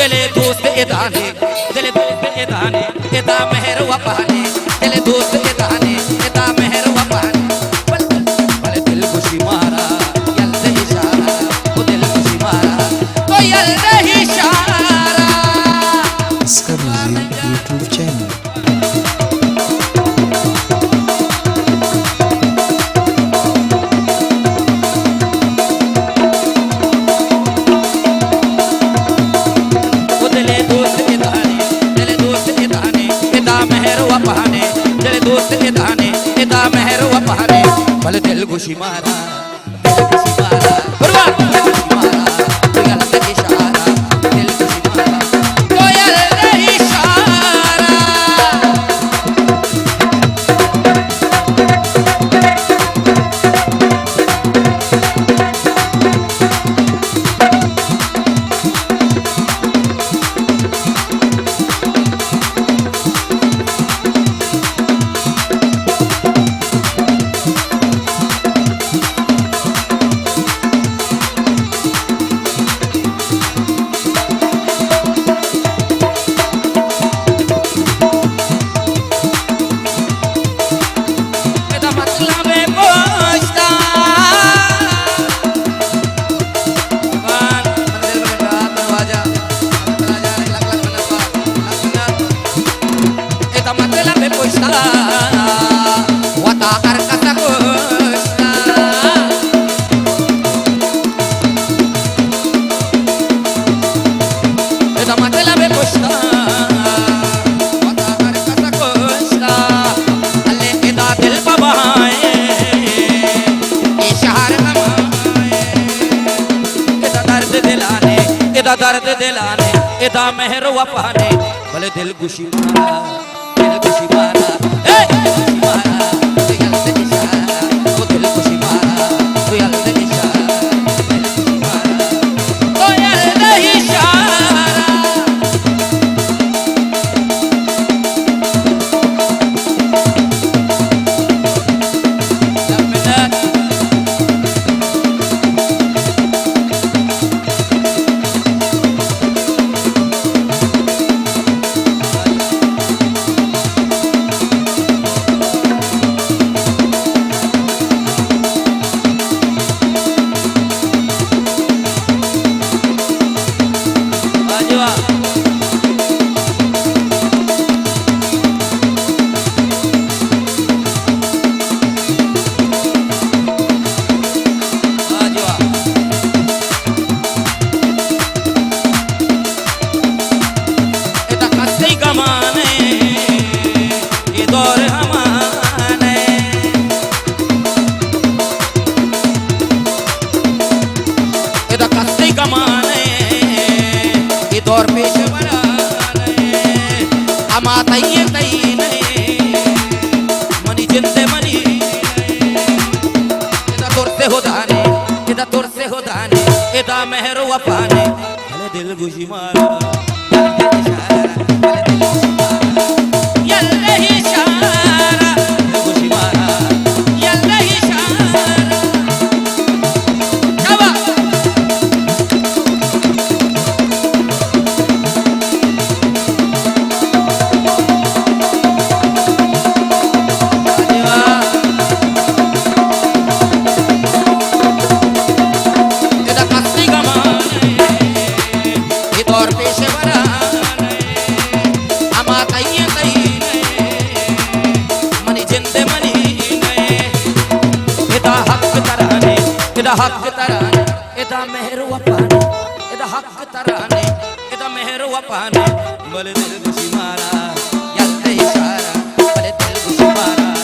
दिले दोस्त इदाने दिले दोस्त इदाने इदा मेहर वपाने दिले दोस्त इदाने इदा मेहर वपाने बल दिल खुशी मारा यल्द इशारा वो दिल खुशी मारा तो यल्द इशारा इसका म्यूजिक यूट्यूब चैनल बल दिल खुशी मारा दिल खुशी मारा बर्बाद दिल खुशी मारा तो यल्द इशारा दिल खुशी मारा तो यल्द इशारा दर्द दिलाने इदा मेहर वफाने भले दिल खुशी मारा दिल खुशी मारा दिल खुशी मारा तो यल्द इशारा वो दिल खुशी मारा तो यल्द इशारा दिल खुशी मारा तो यल्द इशारा दौर पेशवरा अमा तैये तई मनी जिंदे मनी इदा तुर से हो दाने इदा तुर से हो दाने इदा मेहर वफाने भले दिल खुशी मारा यल्द इशारा दिल खुशी मारा यल्द इशारा हक तराने इदा मेहर वपाने इदा हक तराने इदा मेहर वपाने भले दिल खुशी मारा यल्द इशारा भले दिल खुशी मारा